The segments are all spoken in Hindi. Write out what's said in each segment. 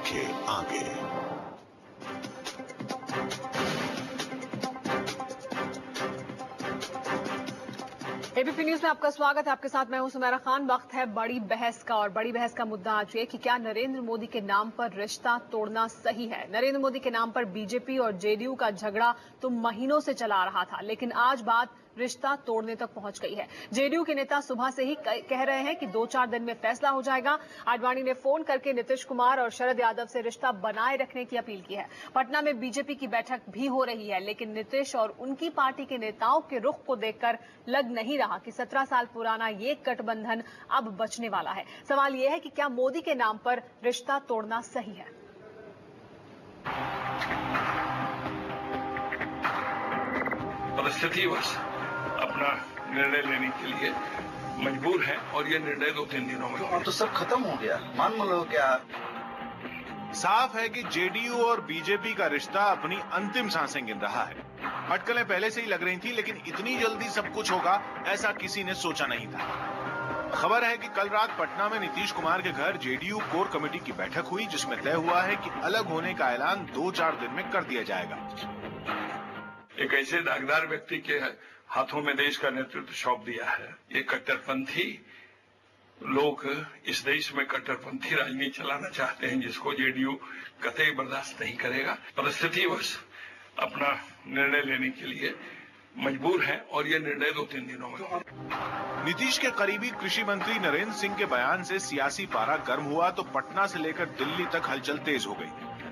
देखे आगे। एबीपी न्यूज में आपका स्वागत है। आपके साथ मैं हूं सुमेरा खान। वक्त है बड़ी बहस का, और बड़ी बहस का मुद्दा आज ये कि क्या नरेंद्र मोदी के नाम पर रिश्ता तोड़ना सही है। नरेंद्र मोदी के नाम पर बीजेपी और जेडीयू का झगड़ा तो महीनों से चला आ रहा था, लेकिन आज बात रिश्ता तोड़ने तक पहुंच गई है। जेडीयू के नेता सुबह से ही कह रहे हैं कि 2-4 दिन में फैसला हो जाएगा। आडवाणी ने फोन करके नीतीश कुमार और शरद यादव से रिश्ता बनाए रखने की अपील की है। पटना में बीजेपी की बैठक भी हो रही है, लेकिन नीतीश और उनकी पार्टी के नेताओं के रुख को देखकर लग नहीं रहा कि 17 साल पुराना ये गठबंधन अब बचने वाला है। सवाल यह है कि क्या मोदी के नाम पर रिश्ता तोड़ना सही है। परिस्थितिवश अपना निर्णय लेने के लिए मजबूर है, और ये निर्णय 2-3 दिनों में अब तो सब खत्म हो गया, मान लो क्या। साफ है कि जेडीयू और बीजेपी का रिश्ता अपनी अंतिम सांसें गिन रहा है। अटकलें पहले से ही लग रही थी, लेकिन इतनी जल्दी सब कुछ होगा ऐसा किसी ने सोचा नहीं था। खबर है कि कल रात पटना में नीतीश कुमार के घर जेडीयू कोर कमेटी की बैठक हुई, जिसमें तय हुआ है कि अलग होने का ऐलान 2-4 दिन में कर दिया जाएगा। एक ऐसे दागदार व्यक्ति के हाथों में देश का नेतृत्व सौंप दिया है। ये कट्टरपंथी लोग इस देश में कट्टरपंथी राजनीति चलाना चाहते हैं, जिसको जेडीयू कतई बर्दाश्त नहीं करेगा। परिस्थितिवश अपना निर्णय लेने के लिए मजबूर है, और ये निर्णय 2-3 दिनों में। नीतीश के करीबी कृषि मंत्री नरेंद्र सिंह के बयान से सियासी पारा गर्म हुआ तो पटना से लेकर दिल्ली तक हलचल तेज हो गई।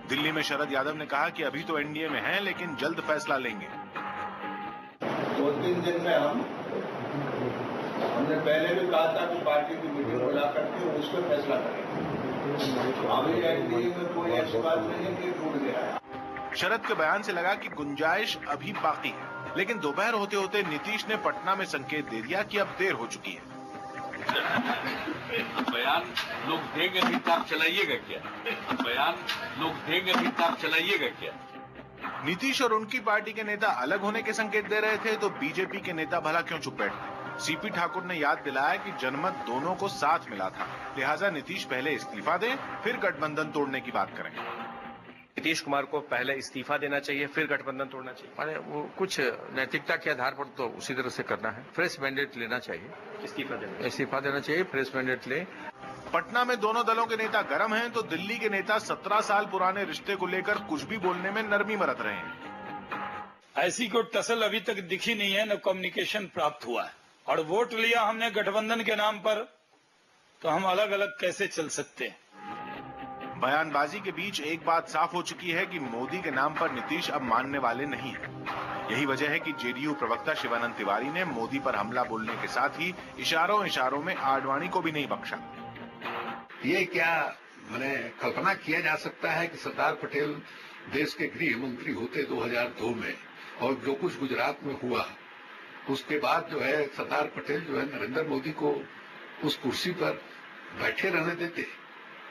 दिल्ली में शरद यादव ने कहा कि अभी तो एनडीए में हैं, लेकिन जल्द फैसला लेंगे। 2-3 दिन में हमने पहले भी कहा था कि पार्टी की मीटिंग बुला करके उस पर फैसला करेंगे। अभी एनडीए में कोई ऐसी बात नहीं है कि टूट गया है। शरद के बयान से लगा कि गुंजाइश अभी बाकी है, लेकिन दोपहर होते होते नीतीश ने पटना में संकेत दे दिया कि अब देर हो चुकी है। बयान लोग देंगे भी तो आप चलाइएगा क्या? बयान लोग देंगे भी तो आप चलाइएगा क्या? नीतीश और उनकी पार्टी के नेता अलग होने के संकेत दे रहे थे, तो बीजेपी के नेता भला क्यों चुप बैठते। सीपी ठाकुर ने याद दिलाया कि जनमत दोनों को साथ मिला था, लिहाजा नीतीश पहले इस्तीफा दें, फिर गठबंधन तोड़ने की बात करें। नीतीश कुमार को पहले इस्तीफा देना चाहिए, फिर गठबंधन तोड़ना चाहिए। माने वो कुछ नैतिकता के आधार पर तो उसी तरह से करना है। फ्रेश मैंडेट लेना चाहिए, इस्तीफा देना चाहिए, फ्रेश मैंडेट ले। पटना में दोनों दलों के नेता गर्म हैं, तो दिल्ली के नेता 17 साल पुराने रिश्ते को लेकर कुछ भी बोलने में नरमी बरत रहे हैं। ऐसी कोई टसल अभी तक दिखी नहीं है, न कम्युनिकेशन प्राप्त हुआ है, और वोट लिया हमने गठबंधन के नाम पर, तो हम अलग अलग कैसे चल सकते हैं। बयानबाजी के बीच एक बात साफ हो चुकी है कि मोदी के नाम पर नीतीश अब मानने वाले नहीं हैं। यही वजह है कि जेडीयू प्रवक्ता शिवानंद तिवारी ने मोदी पर हमला बोलने के साथ ही इशारों में आडवाणी को भी नहीं बख्शा। ये क्या मैंने कल्पना किया जा सकता है कि सरदार पटेल देश के गृह मंत्री होते 2002 में, और जो कुछ गुजरात में हुआ उसके बाद जो है सरदार पटेल जो है नरेंद्र मोदी को उस कुर्सी पर बैठे रहने देते,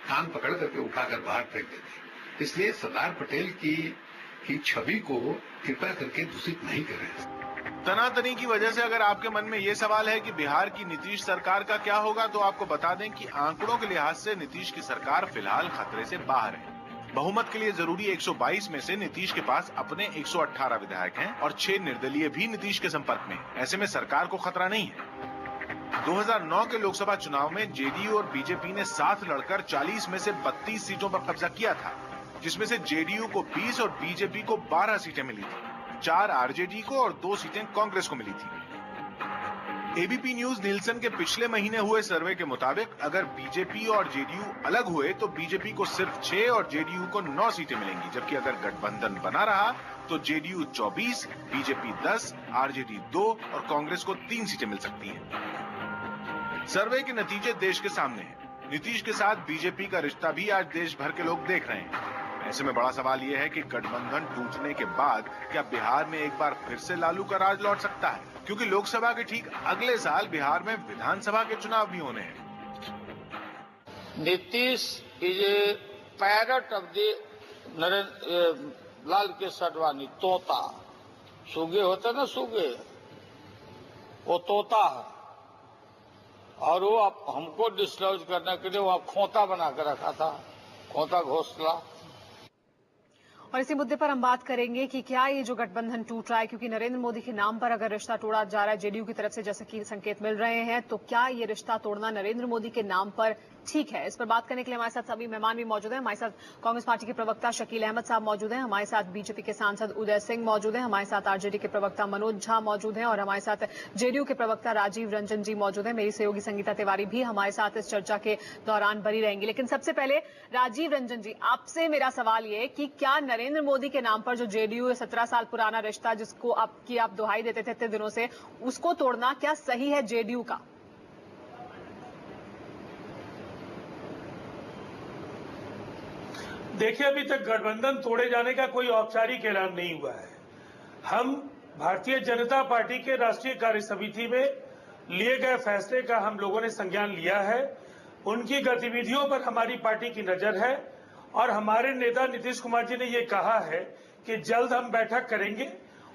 कान पकड़ करके उठाकर बाहर फेंक देते। इसलिए सरदार पटेल की छवि को कृपया करके दूषित नहीं करें। तनातनी की वजह से अगर आपके मन में ये सवाल है कि बिहार की नीतीश सरकार का क्या होगा, तो आपको बता दें कि आंकड़ों के लिहाज से नीतीश की सरकार फिलहाल खतरे से बाहर है। बहुमत के लिए जरूरी 122 में से नीतीश के पास अपने 118 विधायक हैं, और 6 निर्दलीय भी नीतीश के संपर्क में। ऐसे में सरकार को खतरा नहीं है। 2009 के लोकसभा चुनाव में जेडीयू और बीजेपी ने साथ लड़कर 40 में से 32 सीटों पर कब्जा किया था, जिसमें से जेडीयू को 20 और बीजेपी को 12 सीटें मिली थी। 4 आरजेडी को और 2 सीटें कांग्रेस को मिली थी। एबीपी न्यूज नीलसन के पिछले महीने हुए सर्वे के मुताबिक अगर बीजेपी और जेडीयू अलग हुए तो बीजेपी को सिर्फ 6 और जेडीयू को 9 सीटें मिलेंगी, जबकि अगर गठबंधन बना रहा तो जेडीयू 24, बीजेपी 10, आरजेडी 2 और कांग्रेस को 3 सीटें मिल सकती हैं। सर्वे के नतीजे देश के सामने हैं। नीतीश के साथ बीजेपी का रिश्ता भी आज देश भर के लोग देख रहे हैं। ऐसे में बड़ा सवाल यह है कि गठबंधन टूटने के बाद क्या बिहार में एक बार फिर से लालू का राज लौट सकता है, क्योंकि लोकसभा के ठीक अगले साल बिहार में विधानसभा के चुनाव भी होने हैं। Nitish is a parrot of the Lal Kesari Advani, तोता। सूगे होते ना, सूगे, वो तोता है, और वो हमको डिस्टर्ब करने के लिए वहां खोता बना कर रखा था। होता घोषणा। और इसी मुद्दे पर हम बात करेंगे कि क्या ये जो गठबंधन टूट रहा है, क्योंकि नरेंद्र मोदी के नाम पर अगर रिश्ता तोड़ा जा रहा है जेडीयू की तरफ से, जैसे कि संकेत मिल रहे हैं, तो क्या ये रिश्ता तोड़ना नरेंद्र मोदी के नाम पर ठीक है? इस पर बात करने के लिए हमारे साथ सभी मेहमान भी मौजूद हैं। हमारे साथ कांग्रेस पार्टी के प्रवक्ता शकील अहमद साहब मौजूद हैं, हमारे साथ बीजेपी के सांसद उदय सिंह मौजूद हैं, हमारे साथ आरजेडी के प्रवक्ता मनोज झा मौजूद हैं और हमारे साथ जेडीयू के प्रवक्ता राजीव रंजन जी मौजूद हैं। मेरी सहयोगी संगीता तिवारी भी हमारे साथ इस चर्चा के दौरान बनी रहेंगी। लेकिन सबसे पहले राजीव रंजन जी, आपसे मेरा सवाल ये है कि क्या नरेंद्र मोदी के नाम पर जो जेडीयू 17 साल पुराना रिश्ता जिसको आप दुहाई देते थे इतने दिनों से, उसको तोड़ना क्या सही है जेडीयू का? देखिए, अभी तक गठबंधन तोड़े जाने का कोई औपचारिक ऐलान नहीं हुआ है। हम भारतीय जनता पार्टी के राष्ट्रीय कार्य समिति में लिए गए फैसले का हम लोगों ने संज्ञान लिया है। उनकी गतिविधियों पर हमारी पार्टी की नजर है और हमारे नेता नीतीश कुमार जी ने ये कहा है कि जल्द हम बैठक करेंगे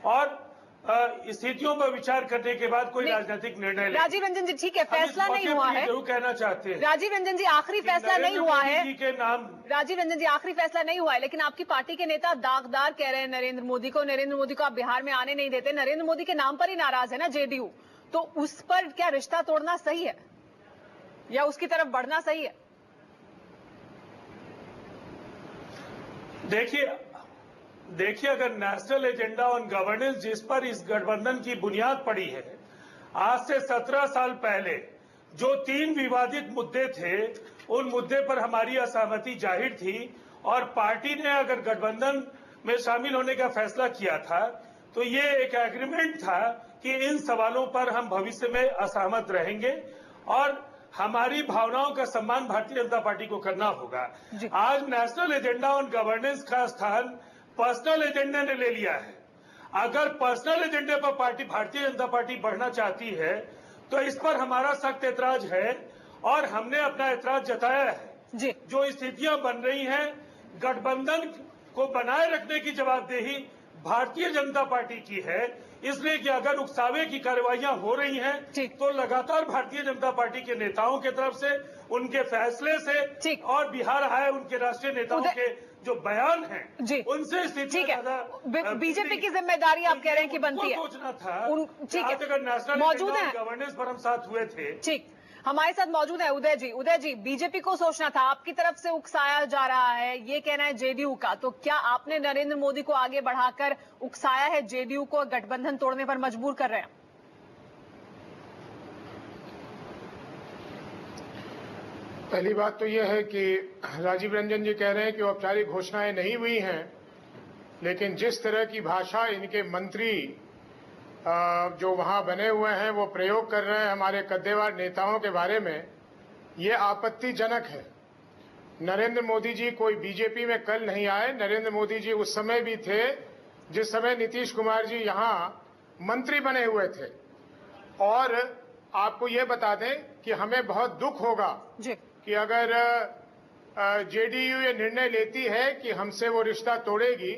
और स्थितियों पर विचार करने के बाद कोई राजनीतिक निर्णय लेंगे। राजीव रंजन जी, ठीक है, फैसला नहीं हुआ है, जरूर कहना चाहते हैं। राजीव रंजन जी, आखिरी फैसला नहीं हुआ है के नाम, राजीव रंजन जी, आखिरी फैसला नहीं हुआ है, लेकिन आपकी पार्टी के नेता दागदार कह रहे हैं नरेंद्र मोदी को आप बिहार में आने नहीं देते। नरेंद्र मोदी के नाम पर ही नाराज है ना जेडीयू, तो उस पर क्या रिश्ता तोड़ना सही है या उसकी तरफ बढ़ना सही है? देखिए, अगर नेशनल एजेंडा ऑन गवर्नेंस जिस पर इस गठबंधन की बुनियाद पड़ी है, आज से 17 साल पहले जो 3 विवादित मुद्दे थे, उन मुद्दे पर हमारी असहमति जाहिर थी और पार्टी ने अगर गठबंधन में शामिल होने का फैसला किया था तो ये एक एग्रीमेंट था कि इन सवालों पर हम भविष्य में असहमत रहेंगे और हमारी भावनाओं का सम्मान भारतीय जनता पार्टी को करना होगा। आज नेशनल एजेंडा ऑन गवर्नेंस का स्थान पर्सनल एजेंडे ने ले लिया है। अगर पर्सनल एजेंडे पर भारतीय जनता पार्टी बढ़ना चाहती है तो इस पर हमारा सख्त ऐतराज है और हमने अपना ऐतराज जताया है। जो स्थितियां बन रही हैं, गठबंधन को बनाए रखने की जवाबदेही भारतीय जनता पार्टी की है, इसलिए कि अगर उकसावे की कार्रवाइयां हो रही हैं तो लगातार भारतीय जनता पार्टी के नेताओं की तरफ से, उनके फैसले से और बिहार आए उनके राष्ट्रीय नेताओं के जो बयान हैं उनसे स्थिति बीजेपी की जिम्मेदारी आप कह रहे हैं कि बनती है। सोचना था ठीक है, अगर नेशनल मौजूद है गवर्नेंस पर हम साथ हुए थे। ठीक, हमारे साथ मौजूद है उदय जी, बीजेपी को सोचना था, आपकी तरफ से उकसाया जा रहा है, ये कहना है जेडीयू का, तो क्या आपने नरेंद्र मोदी को आगे बढ़ाकर उकसाया है, जेडीयू को गठबंधन तोड़ने पर मजबूर कर रहे हैं? पहली बात तो यह है कि राजीव रंजन जी कह रहे हैं कि औपचारिक घोषणाएं नहीं हुई हैं, लेकिन जिस तरह की भाषा इनके मंत्री जो वहां बने हुए हैं वो प्रयोग कर रहे हैं हमारे कद्देवार नेताओं के बारे में, ये आपत्तिजनक है। नरेंद्र मोदी जी कोई बीजेपी में कल नहीं आए। नरेंद्र मोदी जी उस समय भी थे जिस समय नीतीश कुमार जी यहां मंत्री बने हुए थे। और आपको ये बता दें कि हमें बहुत दुख होगा कि अगर जेडीयू ये निर्णय लेती है कि हमसे वो रिश्ता तोड़ेगी,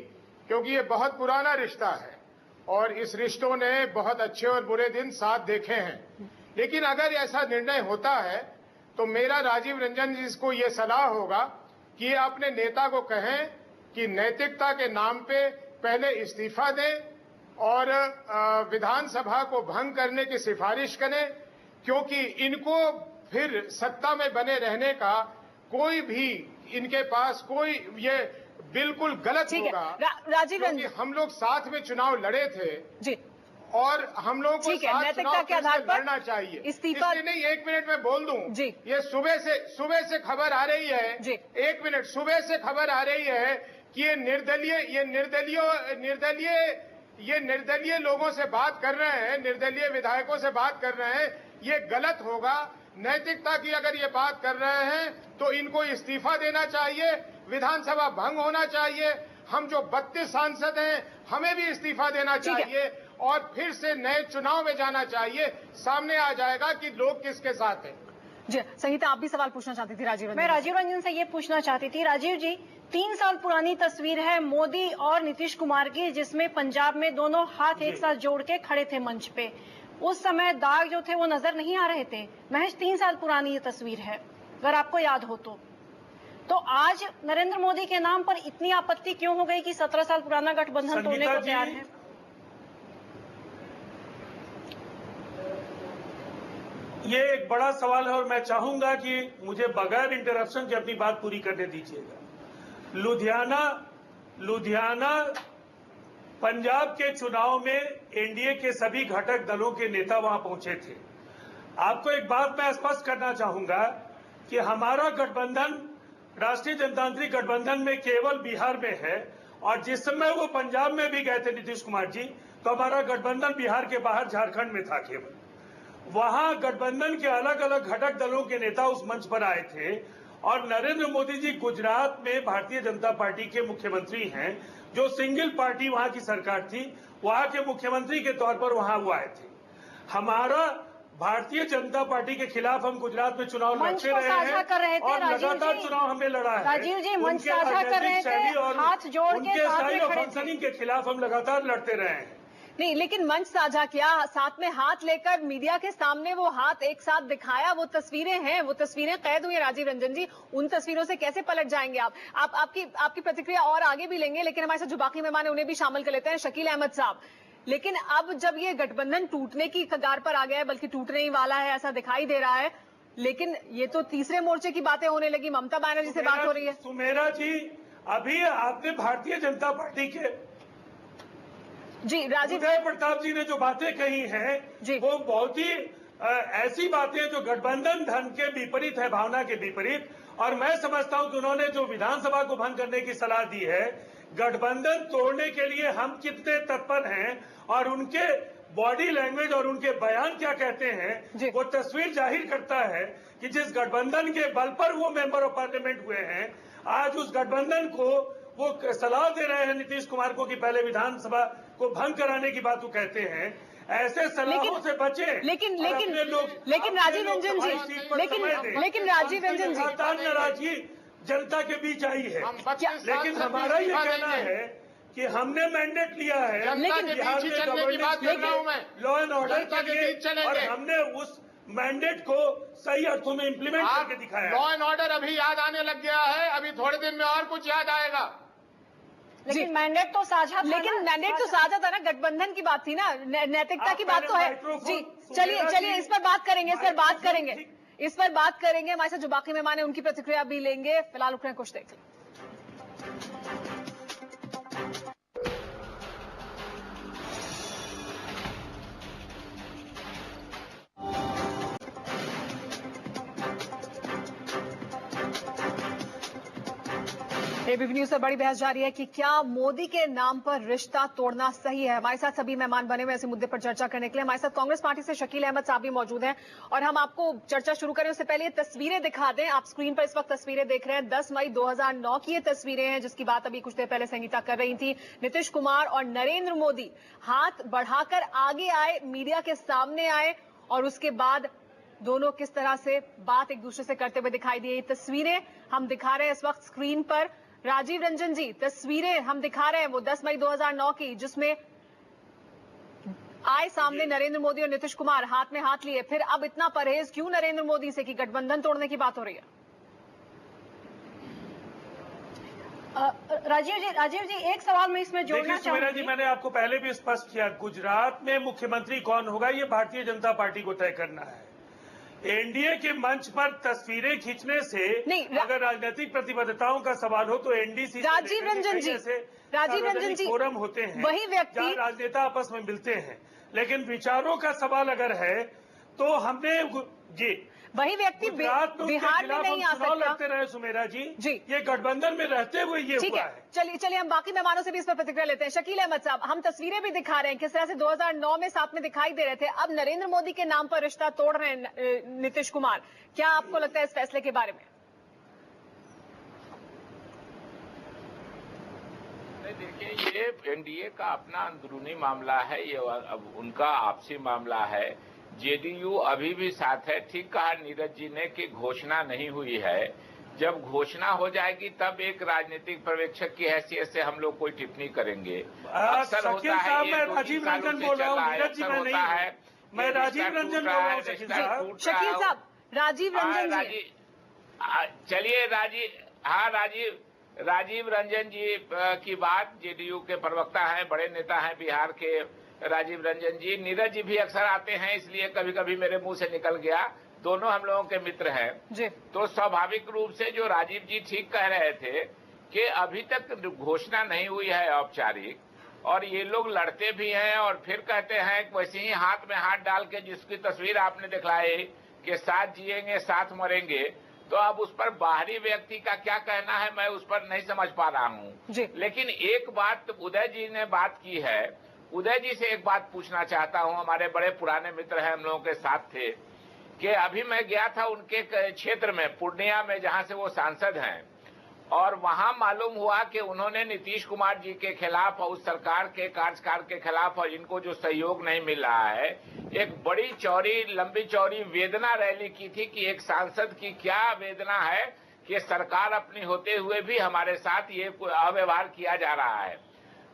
क्योंकि ये बहुत पुराना रिश्ता है और इस रिश्तों ने बहुत अच्छे और बुरे दिन साथ देखे हैं। लेकिन अगर ऐसा निर्णय होता है तो मेरा राजीव रंजन जी को ये सलाह होगा कि अपने नेता को कहें कि नैतिकता के नाम पे पहले इस्तीफा दें और विधानसभा को भंग करने की सिफारिश करें, क्योंकि इनको फिर सत्ता में बने रहने का कोई भी इनके पास कोई ये बिल्कुल गलत होगा। राजीव रंजन, हम लोग साथ में चुनाव लड़े थे और हम लोगों को साथ चुनाव के आधार पर लड़ना चाहिए। इस्तीफा नहीं, 1 मिनट में बोल दूं। ये सुबह से खबर आ रही है, 1 मिनट, सुबह से खबर आ रही है कि ये निर्दलीय लोगों से बात कर रहे हैं, निर्दलीय विधायकों से बात कर रहे हैं। ये गलत होगा। नैतिकता की अगर ये बात कर रहे हैं तो इनको इस्तीफा देना चाहिए, विधानसभा भंग होना चाहिए। हम जो 32 सांसद हैं हमें भी इस्तीफा देना चाहिए और फिर से नए चुनाव में जाना चाहिए। सामने आ जाएगा कि लोग किसके साथ हैं। जी संगीता, आप भी सवाल पूछना चाहती थी राजीव रंजन? मैं राजीव रंजन से ये पूछना चाहती थी, राजीव जी 3 साल पुरानी तस्वीर है मोदी और नीतीश कुमार की, जिसमें पंजाब में दोनों हाथ एक साथ जोड़ के खड़े थे मंच पे। उस समय दाग जो थे वो नजर नहीं आ रहे थे। महज 3 साल पुरानी ये तस्वीर है, अगर आपको याद हो तो। तो आज नरेंद्र मोदी के नाम पर इतनी आपत्ति क्यों हो गई कि 17 साल पुराना गठबंधन तोड़ने को तैयार है? ये एक बड़ा सवाल है और मैं चाहूंगा कि मुझे बगैर इंटरप्शन के अपनी बात पूरी करने दीजिएगा। लुधियाना पंजाब के चुनाव में एनडीए के सभी घटक दलों के नेता वहां पहुंचे थे। आपको एक बात मैं स्पष्ट करना चाहूंगा कि हमारा गठबंधन राष्ट्रीय जनतांत्रिक गठबंधन में केवल बिहार में है, और जिस समय वो पंजाब में भी गए थे नीतीश कुमार जी, तो हमारा गठबंधन बिहार के बाहर झारखंड में था केवल। वहां गठबंधन के अलग अलग घटक दलों के नेता उस मंच पर आए थे, और नरेंद्र मोदी जी गुजरात में भारतीय जनता पार्टी के मुख्यमंत्री हैं, जो सिंगल पार्टी वहां की सरकार थी, वहां के मुख्यमंत्री के तौर पर वहां वो आए थे। हमारा भारतीय जनता पार्टी के खिलाफ हम गुजरात में चुनाव लड़ते रहे हैं और लगातार चुनाव हमने लड़ा है। राजीव जी मंच साझा कर रहे थे, हाथ जोड़ के साथ में खड़े थे। के खिलाफ हम लगातार लड़ते रहे हैं। नहीं, लेकिन मंच साझा किया, साथ में हाथ लेकर मीडिया के सामने वो हाथ एक साथ दिखाया, वो तस्वीरें हैं, वो तस्वीरें कैद हुई है। राजीव रंजन जी, उन तस्वीरों से कैसे पलट जाएंगे आप? आपकी प्रतिक्रिया और आगे भी लेंगे, लेकिन हमारे साथ जो बाकी मेहमान है उन्हें भी शामिल कर लेते हैं। शकील अहमद साहब, लेकिन अब जब ये गठबंधन टूटने की कगार पर आ गया है, बल्कि टूटने ही वाला है ऐसा दिखाई दे रहा है, लेकिन ये तो तीसरे मोर्चे की बातें होने लगी, ममता बनर्जी से बात हो रही है। सुमेरा जी, अभी आपने भारतीय जनता पार्टी के राजीव प्रताप जी ने जो बातें कही हैं वो बहुत ही ऐसी बातें जो गठबंधन धन के विपरीत है, भावना के विपरीत। और मैं समझता हूं कि उन्होंने जो विधानसभा को भंग करने की सलाह दी है, गठबंधन तोड़ने के लिए हम कितने तत्पर हैं और उनके बॉडी लैंग्वेज और उनके बयान क्या कहते हैं, वो तस्वीर जाहिर करता है कि जिस गठबंधन के बल पर वो मेंबर ऑफ पार्लियामेंट हुए हैं, आज उस गठबंधन को वो सलाह दे रहे हैं नीतीश कुमार को कि पहले विधानसभा को भंग कराने की बात वो कहते हैं। ऐसे सलाहों से बचे। लेकिन राजीव रंजन जी, लेकिन राजीव रंजन जी, नाराजगी जनता के बीच आई है, लेकिन हमारा ये कहना है कि हमने मैंडेट लिया है लॉ एंड ऑर्डर के लिए, और हमने उस मैंडेट को सही अर्थों में इम्प्लीमेंट करके दिखाया। लॉ एंड ऑर्डर अभी याद आने लग गया है, अभी थोड़े दिन में और कुछ याद आएगा। लेकिन मैंडेट तो साझा था, लेकिन मैंडेट तो साझा था ना, गठबंधन की बात थी ना, नैतिकता की बात तो है। जी चलिए इस पर बात करेंगे, इस पर बात करेंगे। हमारे साथ जो बाकी मेहमान है उनकी प्रतिक्रिया भी लेंगे। फिलहाल रुक रहे हैं, कुछ देख लें। एबीपी न्यूज पर बड़ी बहस जारी है कि क्या मोदी के नाम पर रिश्ता तोड़ना सही है। हमारे साथ सभी मेहमान बने हुए ऐसे मुद्दे पर चर्चा करने के लिए। हमारे साथ कांग्रेस पार्टी से शकील अहमद साहब भी मौजूद हैं, और हम आपको चर्चा शुरू करें उससे पहले ये तस्वीरें दिखा दें। आप स्क्रीन पर इस वक्त तस्वीरें देख रहे हैं, 10 मई 2009 की ये तस्वीरें हैं, जिसकी बात अभी कुछ देर पहले संगीता कर रही थी। नीतीश कुमार और नरेंद्र मोदी हाथ बढ़ाकर आगे आए, मीडिया के सामने आए, और उसके बाद दोनों किस तरह से बात एक दूसरे से करते हुए दिखाई दी। ये तस्वीरें हम दिखा रहे हैं इस वक्त स्क्रीन पर। राजीव रंजन जी, तस्वीरें हम दिखा रहे हैं वो 10 मई 2009 की, जिसमें आए सामने नरेंद्र मोदी और नीतीश कुमार हाथ में हाथ लिए। फिर अब इतना परहेज क्यों नरेंद्र मोदी से कि गठबंधन तोड़ने की बात हो रही है? राजीव जी एक सवाल मैं इसमें जोड़ना चाहूंगी। जी, मैंने आपको पहले भी स्पष्ट किया, गुजरात में मुख्यमंत्री कौन होगा ये भारतीय जनता पार्टी को तय करना है। एनडीए के मंच पर तस्वीरें खींचने से अगर राजनीतिक प्रतिबद्धताओं का सवाल हो तो एनडीसी राजीव रंजन जी फोरम होते हैं, वही व्यक्ति जहां राजनेता आपस में मिलते हैं, लेकिन विचारों का सवाल अगर है तो हमने वही व्यक्ति बिहार में नहीं आ सकता। लड़ते रहे सुमेरा जी, ये गठबंधन में रहते हुए ये हुआ है। चलिए हम बाकी मेहमानों से भी इस पर प्रतिक्रिया लेते हैं। शकील अहमद साहब, हम तस्वीरें भी दिखा रहे हैं किस तरह से 2009 में साथ में दिखाई दे रहे थे, अब नरेंद्र मोदी के नाम पर रिश्ता तोड़ रहे हैं नीतीश कुमार। क्या आपको लगता है इस फैसले के बारे में? देखिए, ये एनडीए का अपना अंदरूनी मामला है, ये अब उनका आपसी मामला है। जेडीयू अभी भी साथ है। ठीक कहा नीरज जी ने कि घोषणा नहीं हुई है, जब घोषणा हो जाएगी तब एक राजनीतिक पर्यवेक्षक की हैसियत से हम लोग कोई टिप्पणी करेंगे। अक्सर होता है, मैं राजीव रंजन बोल रहा हूँ, नीरज जी मैं नहीं, मैं राजीव रंजन बोल रहा हूँ। शकील साहब, राजीव रंजन जी, चलिए हाँ, राजीव रंजन जी की बात, जेडीयू के प्रवक्ता हैं, बड़े नेता हैं बिहार के राजीव रंजन जी। नीरज जी भी अक्सर आते हैं, इसलिए कभी कभी मेरे मुंह से निकल गया। दोनों हम लोगों के मित्र हैं जी। तो स्वाभाविक रूप से जो राजीव जी ठीक कह रहे थे कि अभी तक घोषणा नहीं हुई है औपचारिक, और ये लोग लड़ते भी हैं और फिर कहते हैं वैसे ही हाथ में हाथ डाल के, जिसकी तस्वीर आपने दिखलाई कि साथ जिएंगे साथ मरेंगे, तो अब उस पर बाहरी व्यक्ति का क्या कहना है मैं उस पर नहीं समझ पा रहा हूँ। लेकिन एक बात उदय जी ने बात की है, उदय जी से एक बात पूछना चाहता हूँ, हमारे बड़े पुराने मित्र हैं, हम लोगों के साथ थे, कि अभी मैं गया था उनके क्षेत्र में पूर्णिया में जहाँ से वो सांसद हैं, और वहां मालूम हुआ कि उन्होंने नीतीश कुमार जी के खिलाफ और उस सरकार के कार्यकाल के खिलाफ और इनको जो सहयोग नहीं मिल रहा है, एक बड़ी चौड़ी लंबी चौड़ी वेदना रैली की थी कि एक सांसद की क्या वेदना है कि सरकार अपनी होते हुए भी हमारे साथ ये अव्यवहार किया जा रहा है।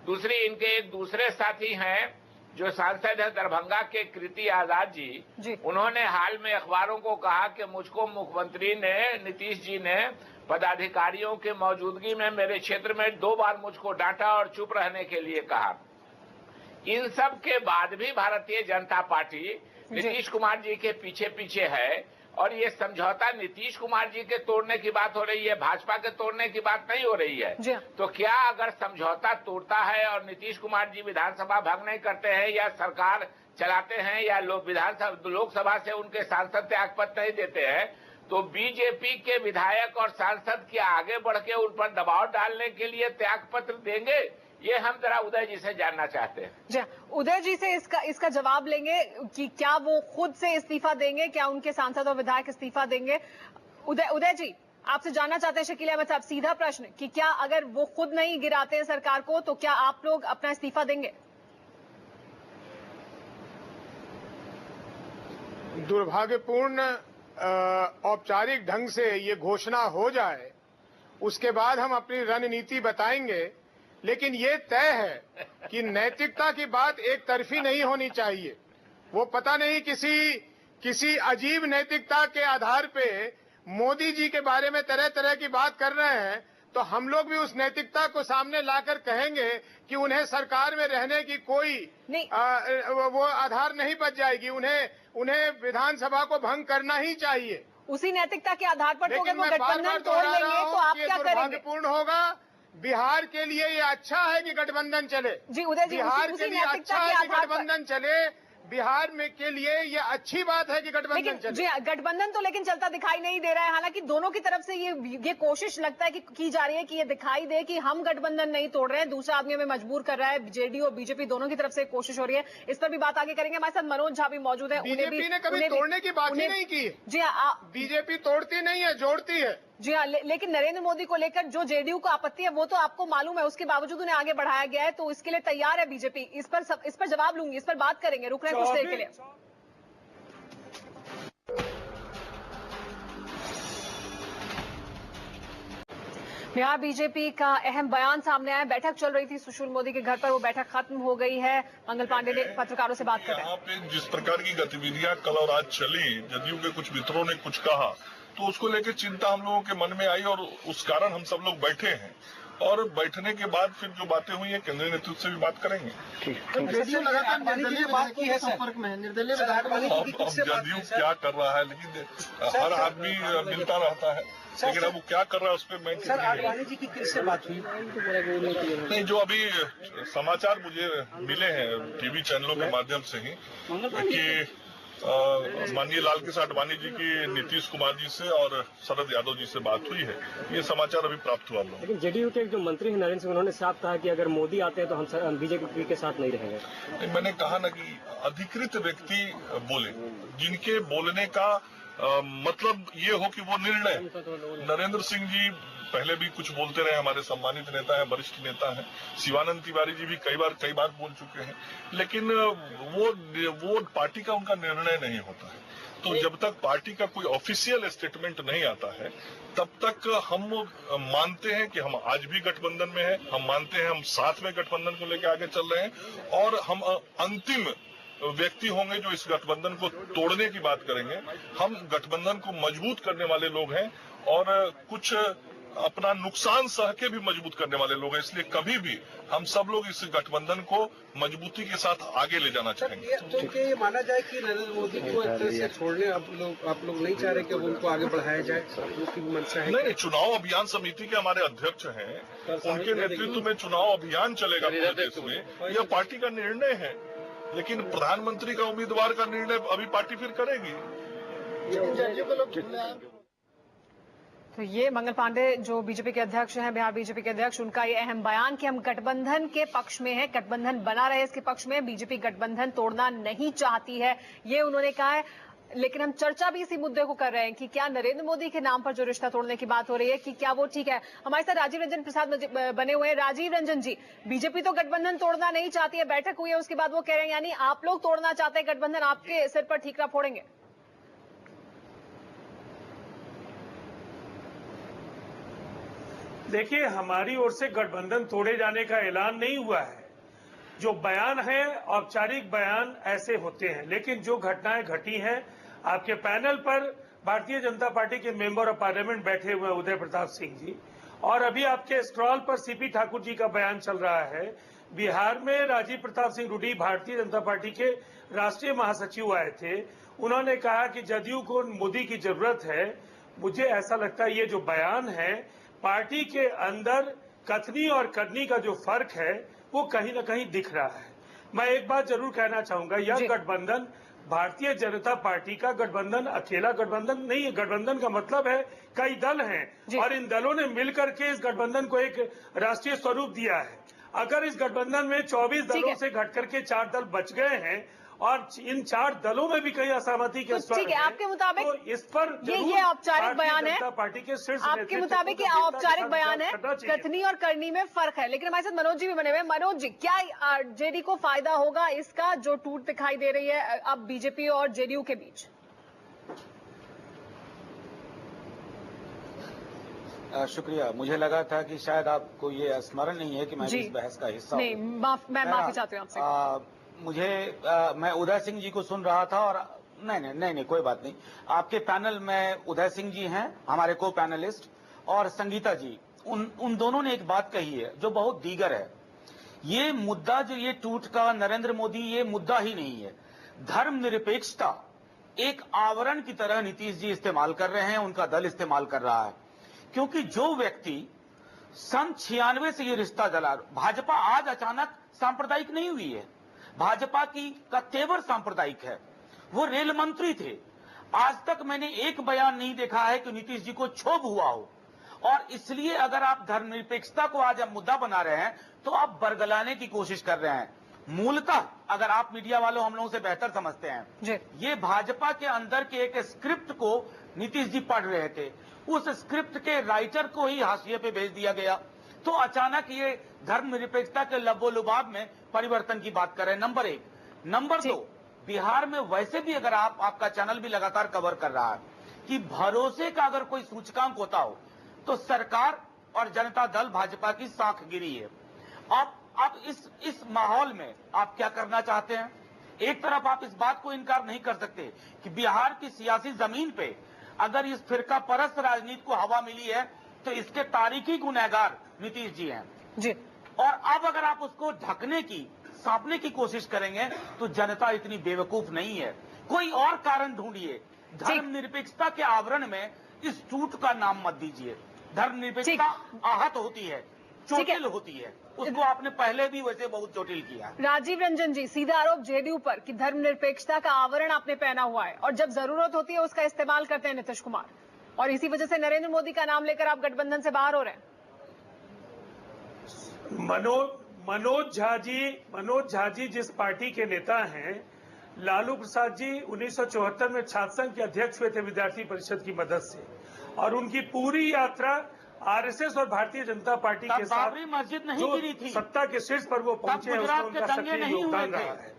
दूसरी, इनके एक दूसरे साथी हैं जो सांसद है दरभंगा के कृति आजाद जी, उन्होंने हाल में अखबारों को कहा कि मुझको मुख्यमंत्री ने, नीतीश जी ने पदाधिकारियों के मौजूदगी में मेरे क्षेत्र में 2 बार मुझको डांटा और चुप रहने के लिए कहा। इन सब के बाद भी भारतीय जनता पार्टी नीतीश कुमार जी के पीछे है, और ये समझौता नीतीश कुमार जी के तोड़ने की बात हो रही है, भाजपा के तोड़ने की बात नहीं हो रही है। तो क्या अगर समझौता तोड़ता है और नीतीश कुमार जी विधानसभा भंग नहीं करते हैं या सरकार चलाते हैं या लोकसभा से उनके सांसद त्यागपत्र नहीं देते हैं, तो बीजेपी के विधायक और सांसद के आगे बढ़ के उन पर दबाव डालने के लिए त्यागपत्र देंगे? ये हम जरा उदय जी से जानना चाहते हैं। जी, उदय जी से इसका जवाब लेंगे कि क्या वो खुद से इस्तीफा देंगे, क्या उनके सांसद और विधायक इस्तीफा देंगे? उदय जी, आपसे जानना चाहते हैं शकील अहमद साहब, सीधा प्रश्न कि क्या अगर वो खुद नहीं गिराते हैं सरकार को, तो क्या आप लोग अपना इस्तीफा देंगे? दुर्भाग्यपूर्ण औपचारिक ढंग से ये घोषणा हो जाए, उसके बाद हम अपनी रणनीति बताएंगे, लेकिन ये तय है कि नैतिकता की बात एक तरफी नहीं होनी चाहिए। वो पता नहीं किसी अजीब नैतिकता के आधार पे मोदी जी के बारे में तरह तरह की बात कर रहे हैं, तो हम लोग भी उस नैतिकता को सामने लाकर कहेंगे कि उन्हें सरकार में रहने की कोई वो आधार नहीं बच जाएगी, उन्हें विधानसभा को भंग करना ही चाहिए। उसी नैतिकता के आधार पर तो अगर वो गठबंधन तोड़ लेंगे तो आप क्या करेंगे? दुर्भाग्यपूर्ण होगा। बिहार के लिए ये अच्छा है कि गठबंधन चले। जी उदय जी, बिहार के लिए अच्छा है कि गठबंधन चले। बिहार में के लिए ये अच्छी बात है कि गठबंधन चले। जी, गठबंधन तो लेकिन चलता दिखाई नहीं दे रहा है। हालांकि दोनों की तरफ से ये कोशिश लगता है कि की जा रही है कि ये दिखाई दे कि हम गठबंधन नहीं तोड़ रहे हैं, दूसरा आदमी हमें मजबूर कर रहा है। जेडीयू और बीजेपी दोनों की तरफ से कोशिश हो रही है। इस पर भी बात आगे करेंगे। हमारे साथ मनोज झा भी मौजूद है। बीजेपी ने कभी तोड़ने की बात ही नहीं की। जी हाँ, बीजेपी तोड़ती नहीं है, जोड़ती है। जी हाँ, लेकिन नरेंद्र मोदी को लेकर जो जेडीयू को आपत्ति है वो तो आपको मालूम है, उसके बावजूद उन्हें आगे बढ़ाया गया है, तो इसके लिए तैयार है बीजेपी। इस पर जवाब लूंगी, इस पर बात करेंगे। रुक रहे हैं कुछ देर के लिए। बिहार बीजेपी का अहम बयान सामने आया। बैठक चल रही थी सुशील मोदी के घर पर, वो बैठक खत्म हो गई है। मंगल पांडे ने पत्रकारों से बात कर रहे हैं। यहाँ पे जिस प्रकार की गतिविधियां कल और आज चली, जदयू के कुछ मित्रों ने कुछ कहा, तो उसको लेकर चिंता हम लोगों के मन में आई और उस कारण हम सब लोग बैठे हैं। और बैठने के बाद फिर जो बातें हुई है केंद्रीय नेतृत्व से भी बात करेंगे। अब जदयू क्या कर रहा है, लेकिन हर आदमी मिलता रहता है, लेकिन अब वो क्या कर रहा है उस पर मैं जी की किससे बात हुई? नहीं, जो अभी समाचार मुझे मिले हैं टीवी चैनलों के माध्यम से ही कि माननीय लाल कृष्ण आडवाणी जी की नीतीश कुमार जी से और शरद यादव जी से बात हुई है। ये समाचार अभी प्राप्त हुआ। लेकिन जेडीयू के जो मंत्री हैं नरेंद्र सिंह, उन्होंने साफ कहा कि अगर मोदी आते हैं तो हम बीजेपी के साथ नहीं रहेंगे। मैंने कहा ना कि अधिकृत व्यक्ति बोले, जिनके बोलने का मतलब ये हो कि वो निर्णय। नरेंद्र सिंह जी पहले भी कुछ बोलते रहे, हमारे सम्मानित नेता हैं, वरिष्ठ नेता हैं। शिवानंद तिवारी जी भी कई बार बोल चुके हैं, लेकिन वो पार्टी का उनका निर्णय नहीं होता है। तो जब तक पार्टी का कोई ऑफिशियल स्टेटमेंट नहीं आता है, तब तक हम मानते हैं कि हम आज भी गठबंधन में हैं। हम मानते हैं हम साथ में गठबंधन को लेकर आगे चल रहे हैं और हम अंतिम व्यक्ति होंगे जो इस गठबंधन को तोड़ने की बात करेंगे। हम गठबंधन को मजबूत करने वाले लोग हैं और कुछ अपना नुकसान सह के भी मजबूत करने वाले लोग हैं, इसलिए कभी भी हम सब लोग इस गठबंधन को मजबूती के साथ आगे ले जाना चाहेंगे। तो क्या ये माना जाए कि नरेंद्र मोदी को एक तरह से छोड़ने आप लोग नहीं चाह रहे कि उनको आगे बढ़ाया जाए, उनकी मंशा है? नहीं, चुनाव अभियान समिति के हमारे अध्यक्ष हैं, उनके नेतृत्व में चुनाव अभियान चलेगा पूरे देश में। यह पार्टी का निर्णय है, लेकिन प्रधानमंत्री का उम्मीदवार का निर्णय अभी पार्टी फिर करेगी। तो ये मंगल पांडे जो बीजेपी के अध्यक्ष हैं, बिहार बीजेपी के अध्यक्ष, उनका ये अहम बयान कि हम गठबंधन के पक्ष में हैं, गठबंधन बना रहे इसके पक्ष में, बीजेपी गठबंधन तोड़ना नहीं चाहती है, ये उन्होंने कहा है। लेकिन हम चर्चा भी इसी मुद्दे को कर रहे हैं कि क्या नरेंद्र मोदी के नाम पर जो रिश्ता तोड़ने की बात हो रही है कि क्या वो ठीक है। हमारे साथ राजीव रंजन प्रसाद बने हुए हैं। राजीव रंजन जी, बीजेपी तो गठबंधन तोड़ना नहीं चाहती है, बैठक हुई है उसके बाद वो कह रहे हैं यानी आप लोग तोड़ना चाहते हैं गठबंधन, आपके सिर पर ठीकरा फोड़ेंगे। देखिए, हमारी ओर से गठबंधन तोड़े जाने का ऐलान नहीं हुआ है। जो बयान है, औपचारिक बयान ऐसे होते हैं, लेकिन जो घटनाएं घटी हैं, आपके पैनल पर भारतीय जनता पार्टी के मेंबर ऑफ पार्लियामेंट बैठे हुए उदय प्रताप सिंह जी, और अभी आपके स्क्रॉल पर सीपी ठाकुर जी का बयान चल रहा है। बिहार में राजीव प्रताप सिंह रूडी भारतीय जनता पार्टी के राष्ट्रीय महासचिव आए थे, उन्होंने कहा कि जदयू को मोदी की जरूरत है। मुझे ऐसा लगता है ये जो बयान है, पार्टी के अंदर कथनी और करनी का जो फर्क है वो कहीं ना कहीं दिख रहा है। मैं एक बात जरूर कहना चाहूंगा, यह गठबंधन भारतीय जनता पार्टी का गठबंधन अकेला गठबंधन नहीं है। गठबंधन का मतलब है कई दल हैं और इन दलों ने मिलकर के इस गठबंधन को एक राष्ट्रीय स्वरूप दिया है। अगर इस गठबंधन में 24 दलों से घट करके 4 दल बच गए हैं और इन 4 दलों में भी कहीं असहमति के स्वर ठीक है, आपके मुताबिक तो इस पर ये औपचारिक बयान है, पार्टी के शीर्ष आपके मुताबिक ये औपचारिक बयान है, कथनी और करनी में फर्क है। लेकिन हमारे साथ मनोज जी भी बने हुए। मनोज जी, क्या जेडी को फायदा होगा इसका जो टूट दिखाई दे रही है अब बीजेपी और जेडीयू के बीच? शुक्रिया। मुझे लगा था कि शायद आपको ये स्मरण नहीं है कि मैं इस बहस का हिस्सा नहीं, मैं माफी चाहती हूँ आपसे। मैं उदय सिंह जी को सुन रहा था और नहीं कोई बात नहीं। आपके पैनल में उदय सिंह जी हैं, हमारे को पैनलिस्ट, और संगीता जी, उन दोनों ने एक बात कही है जो बहुत दीगर है। ये मुद्दा जो ये टूट का नरेंद्र मोदी, ये मुद्दा ही नहीं है। धर्मनिरपेक्षता एक आवरण की तरह नीतीश जी इस्तेमाल कर रहे हैं, उनका दल इस्तेमाल कर रहा है। क्योंकि जो व्यक्ति सन 96 से ये रिश्ता जला, भाजपा आज अचानक सांप्रदायिक नहीं हुई है, भाजपा का तेवर सांप्रदायिक है। वो रेल मंत्री थे, आज तक मैंने एक बयान नहीं देखा है कि नीतीश जी को क्षोभ हुआ हो। और इसलिए अगर आप धर्मनिरपेक्षता को आज आप मुद्दा बना रहे हैं तो आप बरगलाने की कोशिश कर रहे हैं। मूलतः अगर आप मीडिया वालों हम लोगों से बेहतर समझते हैं, ये भाजपा के अंदर के एक स्क्रिप्ट को नीतीश जी पढ़ रहे थे, उस स्क्रिप्ट के राइटर को ही हाशिए पे भेज दिया गया, तो अचानक ये धर्मनिरपेक्षता के लबोलुबाब में परिवर्तन की बात कर रहे हैं। नंबर 1। नंबर 2, बिहार में वैसे भी अगर आपका चैनल भी लगातार कवर कर रहा है कि भरोसे का अगर कोई सूचकांक होता हो तो सरकार और जनता दल भाजपा की साख गिरी है। अब इस माहौल में आप क्या करना चाहते हैं? एक तरफ आप इस बात को इनकार नहीं कर सकते कि बिहार की सियासी जमीन पे अगर इस फिरका परस्त राजनीति को हवा मिली है तो इसके तारीखी गुनहगार नीतीश जी हैं जी। और अब अगर आप उसको ढकने की, सांपने की कोशिश करेंगे तो जनता इतनी बेवकूफ नहीं है। कोई और कारण ढूंढिए। धर्मनिरपेक्षता के आवरण में इस टूट का नाम मत दीजिए। धर्मनिरपेक्षता आहत होती है, चोटिल होती है, उसको आपने पहले भी वैसे बहुत चोटिल किया। राजीव रंजन जी, सीधा आरोप जेडीयू पर कि धर्मनिरपेक्षता का आवरण आपने पहना हुआ है और जब जरूरत होती है उसका इस्तेमाल करते हैं नीतीश कुमार, और इसी वजह से नरेंद्र मोदी का नाम लेकर आप गठबंधन से बाहर हो रहे हैं। मनोज झा जी जिस पार्टी के नेता हैं, लालू प्रसाद जी 1974 में छात्र संघ के अध्यक्ष हुए थे विद्यार्थी परिषद की मदद से, और उनकी पूरी यात्रा आरएसएस और भारतीय जनता पार्टी के साथ मस्जिद नहीं जो गिरी थी, सत्ता के शीर्ष पर वो पहुंचे हैं, उसमें उनका सक्रिय योगदान रहा है।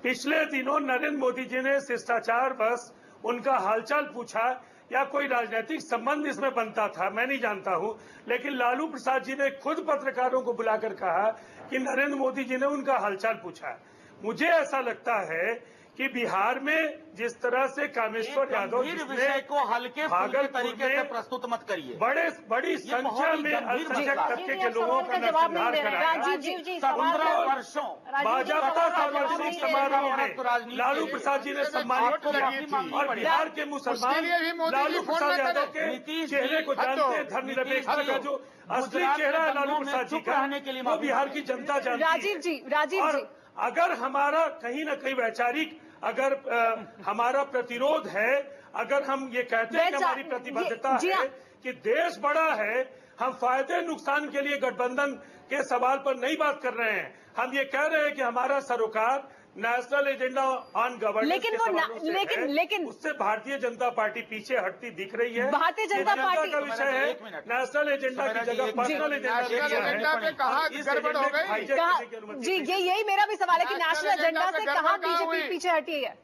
पिछले दिनों नरेंद्र मोदी जी ने शिष्टाचार बस उनका हालचाल पूछा, या कोई राजनीतिक संबंध इसमें बनता था मैं नहीं जानता हूं, लेकिन लालू प्रसाद जी ने खुद पत्रकारों को बुलाकर कहा कि नरेंद्र मोदी जी ने उनका हालचाल पूछा। मुझे ऐसा लगता है कि बिहार में जिस तरह से कामेश्वर यादव विषय को हल्के फुल्के तरीके से प्रस्तुत मत करिए। बड़ी संख्या में अल्पसंख्यक तबके के लोगों का नरसंहार कराया। 15 वर्षों भाजपा सार्वजनिक समारोह में लालू प्रसाद जी ने सम्मानित किया और बिहार के मुसलमान लालू प्रसाद यादव के चेहरे को जानते हैं। धर्मनिरपेक्षता का जो असली चेहरा है लालू प्रसाद जी का, वो बिहार की जनता जानती है। राजीव जी, अगर हमारा कहीं न कहीं वैचारिक अगर हमारा प्रतिरोध है, अगर हम ये कहते हैं कि हमारी प्रतिबद्धता है कि देश बड़ा है, हम फायदे नुकसान के लिए गठबंधन के सवाल पर नहीं बात कर रहे हैं। हम ये कह रहे हैं कि हमारा सरोकार नेशनल एजेंडा ऑन गवर्नेंस लेकिन उससे भारतीय जनता पार्टी पीछे हटती दिख रही है। भारतीय जनता पार्टी का विषय है नेशनल एजेंडा की जगह पर्सनल एजेंडा कहाँ गड़बड़ हो गई? जी, यही मेरा भी सवाल है कि नेशनल एजेंडा से कहाँ बीजेपी पीछे हटी है।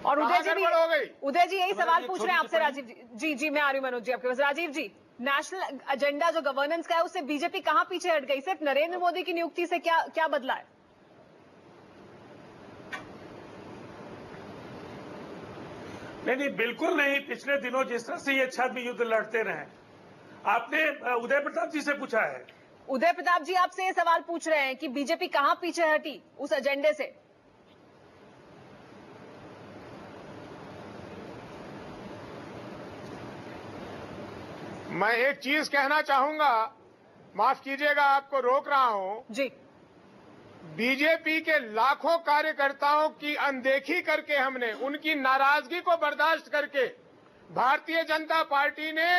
और उदय जी यही सवाल पूछ रहे हैं आपसे। राजीव जी, जी मैं आ रही हूँ मनोज जी आपके पास। राजीव जी, नेशनल एजेंडा जो गवर्नेंस का है उससे बीजेपी कहां पीछे हट गई? सिर्फ नरेंद्र मोदी की नियुक्ति से क्या बदला है? नहीं, बिल्कुल नहीं। पिछले दिनों जिस तरह से ये छद्म युद्ध लड़ते रहे, आपने उदय प्रताप जी से पूछा है। उदय प्रताप जी आपसे ये सवाल पूछ रहे हैं कि बीजेपी कहां पीछे हटी उस एजेंडे से। मैं एक चीज कहना चाहूंगा, माफ कीजिएगा आपको रोक रहा हूं जी। बीजेपी के लाखों कार्यकर्ताओं की अनदेखी करके, हमने उनकी नाराजगी को बर्दाश्त करके भारतीय जनता पार्टी ने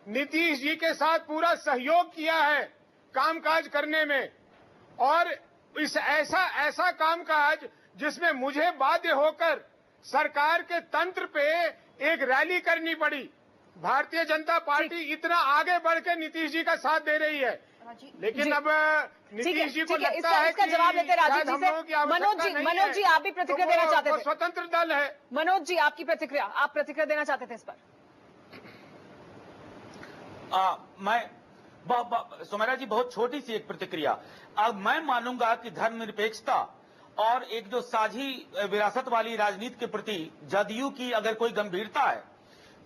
नीतीश जी के साथ पूरा सहयोग किया है कामकाज करने में। और इस ऐसा कामकाज जिसमें मुझे बाध्य होकर सरकार के तंत्र पे एक रैली करनी पड़ी। भारतीय जनता पार्टी इतना आगे बढ़ के नीतीश जी का साथ दे रही है, लेकिन अब नीतीश जी को लगता है कि जवाब देते राजीव जी से। मनोज जी आप भी प्रतिक्रिया देना चाहते थे। स्वतंत्र दल है। मनोज जी आपकी प्रतिक्रिया, आप प्रतिक्रिया देना चाहते थे इस पर। सुमेरा जी बहुत छोटी सी एक प्रतिक्रिया। अब मैं मानूंगा कि धर्मनिरपेक्षता और एक जो साझी विरासत वाली राजनीति के प्रति जदयू की अगर कोई गंभीरता है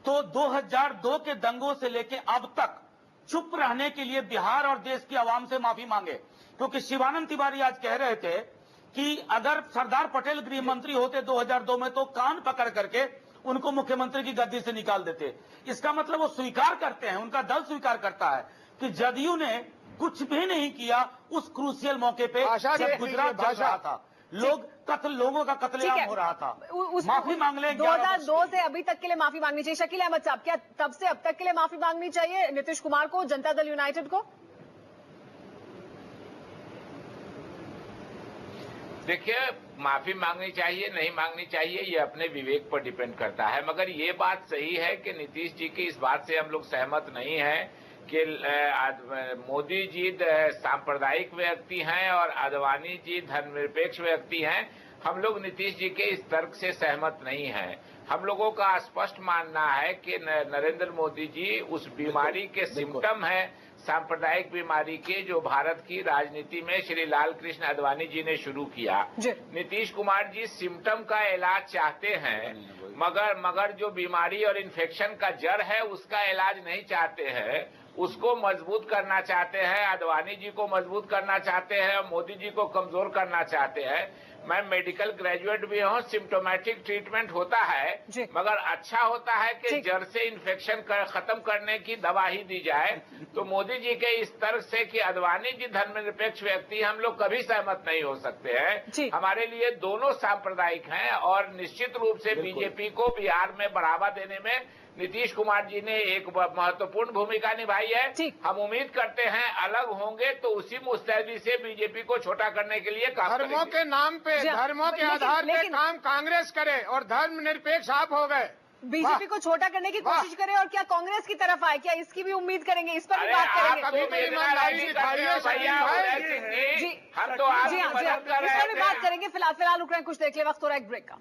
तो 2002 के दंगों से लेकर अब तक चुप रहने के लिए बिहार और देश की आवाम से माफी मांगे। क्योंकि शिवानंद तिवारी आज कह रहे थे कि अगर सरदार पटेल गृह मंत्री होते 2002 में तो कान पकड़ करके उनको मुख्यमंत्री की गद्दी से निकाल देते। इसका मतलब वो स्वीकार करते हैं, उनका दल स्वीकार करता है कि जदयू ने कुछ भी नहीं किया उस क्रूशियल मौके पे जब गुजरात जल रहा था, लोगों का कत्लेआम हो रहा था। माफी मांग ले। 2002 से अभी तक के लिए माफी मांगनी चाहिए। शकील अहमद साहब, क्या तब से अब तक के लिए माफी मांगनी चाहिए नीतीश कुमार को, जनता दल यूनाइटेड को? देखिए, माफी मांगनी चाहिए नहीं मांगनी चाहिए ये अपने विवेक पर डिपेंड करता है। मगर ये बात सही है कि नीतीश जी की इस बात से हम लोग सहमत नहीं हैं कि मोदी जी सांप्रदायिक व्यक्ति हैं और आडवाणी जी धर्मनिरपेक्ष व्यक्ति हैं। हम लोग नीतीश जी के इस तर्क से सहमत नहीं हैं। हम लोगों का स्पष्ट मानना है कि नरेंद्र मोदी जी उस बीमारी के सिम्टम हैं, सांप्रदायिक बीमारी के, जो भारत की राजनीति में श्री लाल कृष्ण आडवाणी जी ने शुरू किया। नीतीश कुमार जी सिम्टम का इलाज चाहते हैं, मगर जो बीमारी और इन्फेक्शन का जड़ है उसका इलाज नहीं चाहते हैं। उसको मजबूत करना चाहते हैं, आडवाणी जी को मजबूत करना चाहते हैं, मोदी जी को कमजोर करना चाहते हैं। मैं मेडिकल ग्रेजुएट भी हूँ, सिम्टोमेटिक ट्रीटमेंट होता है, मगर अच्छा होता है कि जड़ से इन्फेक्शन खत्म करने की दवा ही दी जाए। तो मोदी जी के इस तर्क से कि आडवाणी जी धर्मनिरपेक्ष व्यक्ति, हम लोग कभी सहमत नहीं हो सकते हैं। हमारे लिए दोनों सांप्रदायिक हैं और निश्चित रूप से बीजेपी को बिहार में बढ़ावा देने में नीतीश कुमार जी ने एक महत्वपूर्ण भूमिका निभाई है। हम उम्मीद करते हैं अलग होंगे तो उसी मुस्तैदी से बीजेपी को छोटा करने के लिए काम करेंगे। धर्मों के नाम पे, धर्मों के आधार पे काम कांग्रेस करे और धर्मनिरपेक्ष आप हो गए। बीजेपी को छोटा करने की कोशिश करे और क्या कांग्रेस की तरफ आए, क्या इसकी भी उम्मीद करेंगे? इस पर भी बात करेंगे। हम तो आपकी मदद कर रहे हैं। इस पर भी बात करेंगे। फिलहाल रुक रहे हैं, कुछ देख ले, वक्त हो रहा है एक ब्रेक का।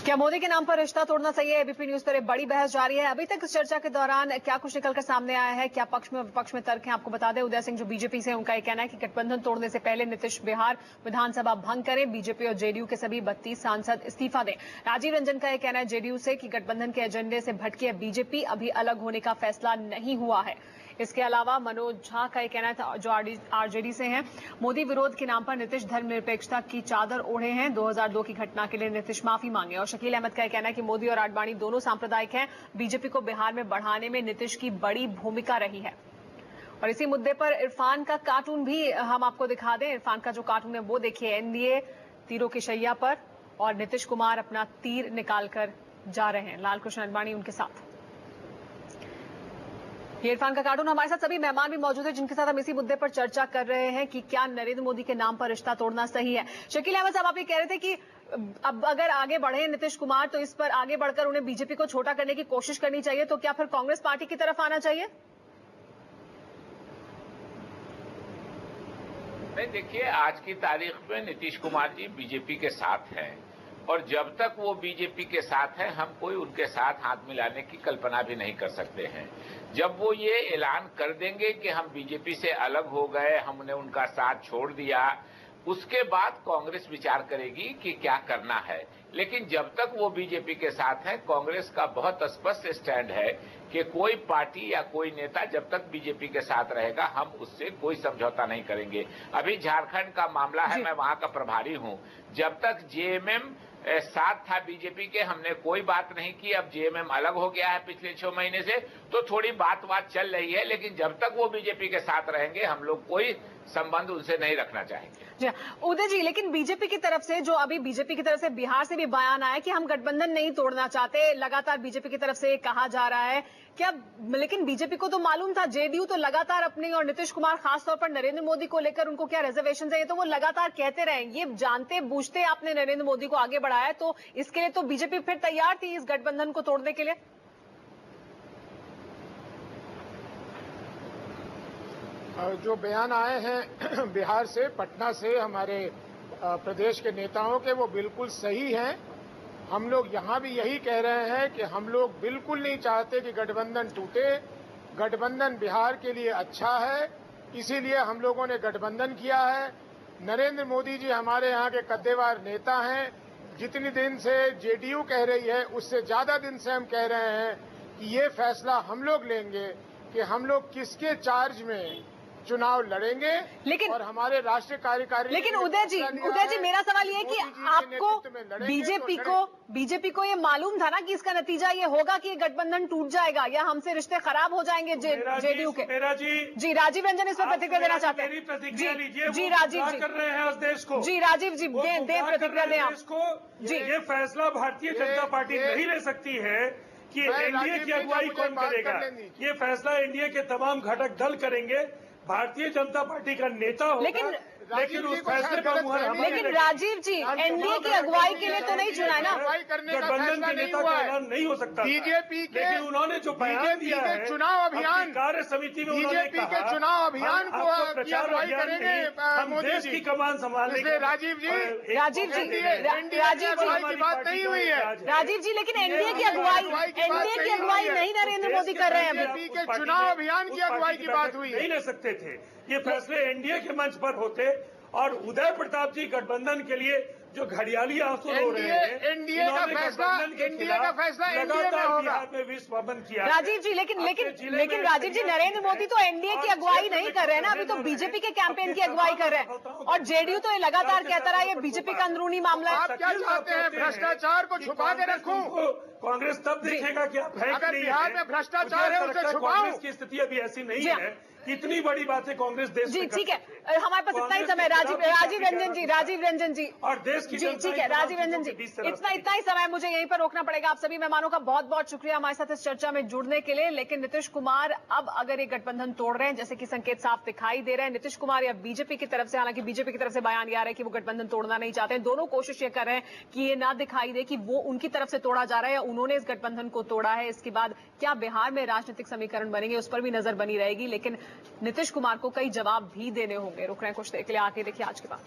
क्या मोदी के नाम पर रिश्ता तोड़ना सही है? एबीपी न्यूज पर एक बड़ी बहस जारी है। अभी तक इस चर्चा के दौरान क्या कुछ निकलकर सामने आया है, क्या पक्ष में विपक्ष में तर्क है, आपको बता दें। उदय सिंह जो बीजेपी से, उनका यह कहना है कि गठबंधन तोड़ने से पहले नीतीश बिहार विधानसभा भंग करें, बीजेपी और जेडीयू के सभी 32 सांसद इस्तीफा दें। राजीव रंजन का यह कहना है जेडीयू से कि गठबंधन के एजेंडे से भटकी है बीजेपी, अभी अलग होने का फैसला नहीं हुआ है। इसके अलावा मनोज झा का यह कहना था, जो आरजेडी से हैं, मोदी विरोध के नाम पर नीतीश धर्मनिरपेक्षता की चादर ओढ़े हैं, 2002 की घटना के लिए नीतीश माफी मांगे। और शकील अहमद का यह कहना है कि मोदी और आडवाणी दोनों सांप्रदायिक हैं, बीजेपी को बिहार में बढ़ाने में नीतीश की बड़ी भूमिका रही है। और इसी मुद्दे पर इरफान का कार्टून भी हम आपको दिखा दें। इरफान का जो कार्टून है वो देखिए, एनडीए तीरों की शैया पर और नीतीश कुमार अपना तीर निकालकर जा रहे हैं, लाल कृष्ण आडवाणी उनके साथ। इरफान का कार्टून। हमारे साथ सभी मेहमान भी मौजूद हैं जिनके साथ हम इसी मुद्दे पर चर्चा कर रहे हैं कि क्या नरेंद्र मोदी के नाम पर रिश्ता तोड़ना सही है। शकील अहमद साहब, आप ये कह रहे थे कि अब अगर आगे बढ़े नीतीश कुमार तो इस पर आगे बढ़कर उन्हें बीजेपी को छोटा करने की कोशिश करनी चाहिए, तो क्या फिर कांग्रेस पार्टी की तरफ आना चाहिए? नहीं, देखिए, आज की तारीख में नीतीश कुमार जी बीजेपी के साथ हैं और जब तक वो बीजेपी के साथ हैं हम कोई उनके साथ हाथ मिलाने की कल्पना भी नहीं कर सकते हैं। जब वो ये ऐलान कर देंगे कि हम बीजेपी से अलग हो गए, हमने उनका साथ छोड़ दिया, उसके बाद कांग्रेस विचार करेगी कि क्या करना है। लेकिन जब तक वो बीजेपी के साथ है, कांग्रेस का बहुत स्पष्ट स्टैंड है कि कोई पार्टी या कोई नेता जब तक बीजेपी के साथ रहेगा हम उससे कोई समझौता नहीं करेंगे। अभी झारखंड का मामला है, मैं वहां का प्रभारी हूं, जब तक जेएमएम साथ था बीजेपी के हमने कोई बात नहीं की। अब जेएमएम अलग हो गया है पिछले 6 महीने से, तो थोड़ी बात चल रही है, लेकिन जब तक वो बीजेपी के साथ रहेंगे हम लोग कोई संबंध उनसे नहीं रखना चाहेंगे। जी उदय जी, लेकिन बीजेपी की तरफ से, जो अभी बीजेपी की तरफ से बिहार से भी बयान आया कि हम गठबंधन नहीं तोड़ना चाहते, लगातार बीजेपी की तरफ से कहा जा रहा है क्या, लेकिन बीजेपी को तो मालूम था, जेडीयू तो लगातार अपनी, और नीतीश कुमार खासतौर पर नरेंद्र मोदी को लेकर उनको क्या रिजर्वेशन है, ये तो वो लगातार कहते रहे। ये जानते बूझते आपने नरेंद्र मोदी को आगे बढ़ाया, तो इसके लिए तो बीजेपी फिर तैयार थी इस गठबंधन को तोड़ने के लिए। जो बयान आए हैं बिहार से, पटना से, हमारे प्रदेश के नेताओं के, वो बिल्कुल सही हैं। हम लोग यहाँ भी यही कह रहे हैं कि हम लोग बिल्कुल नहीं चाहते कि गठबंधन टूटे। गठबंधन बिहार के लिए अच्छा है, इसीलिए हम लोगों ने गठबंधन किया है। नरेंद्र मोदी जी हमारे यहाँ के कद्देवार नेता हैं। जितनी दिन से जेडीयू कह रही है, उससे ज्यादा दिन से हम कह रहे हैं कि ये फैसला हम लोग लेंगे कि हम लोग किसके चार्ज में चुनाव लड़ेंगे, लेकिन और हमारे राष्ट्रीय कार्यकारिणी। लेकिन उदय जी मेरा सवाल ये है कि आपको बीजेपी को ये मालूम था ना कि इसका नतीजा ये होगा कि ये गठबंधन टूट जाएगा या हमसे रिश्ते खराब हो जाएंगे जेडीयू के। जी राजीव रंजन इस पर प्रतिक्रिया देना चाहते हैं। जी राजीव जी कर रहे हैं उस देश को। जी राजीव जी दे प्रतिक्रिया दें आप। जी, ये फैसला भारतीय जनता पार्टी नहीं ले सकती है कि एनडीए की अगुवाई कौन करेगा। ये फैसला एनडीए के तमाम घटक दल करेंगे, भारतीय जनता पार्टी का नेता होगा, लेकिन उस फैसले पर मुहर हमारे। लेकिन राजीव जी एनडीए की अगुवाई के लिए तो नहीं चुना है ना, गठबंधन के नेता का ऐलान नहीं हो सकता। बीजेपी के, लेकिन उन्होंने जो बयान दिया है चुनाव अभियान, कार्य समिति में बीजेपी के चुनाव अभियान को प्रचार करेंगे हम देश की कमान संभालेंगे। राजीव जी की बात नहीं हुई है राजीव जी, लेकिन एनडीए की अगुवाई नहीं नरेंद्र मोदी कर रहे हैं। बीजेपी के चुनाव अभियान की अगुवाई की बात हुई। नहीं ले सकते थे ये फैसले एनडीए के मंच पर होते, और उदय प्रताप जी गठबंधन के लिए जो घड़ियाली आंसू रो रहे हैं, एनडीए का फैसला लगातार बिहार में विश्व बंद किया। राजीव जी लेकिन राजीव जी नरेंद्र मोदी तो एनडीए की अगुवाई नहीं कर रहे हैं ना, अभी तो बीजेपी के कैंपेन की अगुवाई कर रहे हैं, और जेडीयू तो ये लगातार कहता रहा ये बीजेपी का अंदरूनी मामला है। आप क्या चाहते हैं, भ्रष्टाचार को छुपा के रखूं? कांग्रेस तब देखेगा कि आप अगर बिहार में भ्रष्टाचार है उसे छुपाओ। कांग्रेस की स्थिति अभी ऐसी नहीं है, इतनी बड़ी बात है कांग्रेस देश जी ठीक है, हमारे पास इतना ही समय। राजीव रंजन जी और देश की जी ठीक है, राजीव रंजन जी इतना ही समय मुझे यहीं पर रोकना पड़ेगा। आप सभी मेहमानों का बहुत बहुत शुक्रिया हमारे साथ इस चर्चा में जुड़ने के लिए। लेकिन नीतीश कुमार अब अगर ये गठबंधन तोड़ रहे हैं, जैसे कि संकेत साफ दिखाई दे रहे हैं, नीतीश कुमार या बीजेपी की तरफ से, हालांकि बीजेपी की तरफ से बयान ये आ रहा है कि वो गठबंधन तोड़ना नहीं चाहते, दोनों कोशिश ये कर रहे हैं कि ये ना दिखाई दे कि वो उनकी तरफ से तोड़ा जा रहा है या उन्होंने इस गठबंधन को तोड़ा है। इसके बाद क्या बिहार में राजनीतिक समीकरण बनेंगे, उस पर भी नजर बनी रहेगी। लेकिन नीतीश कुमार को कई जवाब भी देने होंगे। रुक रहे हैं कुछ देर के लिए, आके देखिए आज के बाद।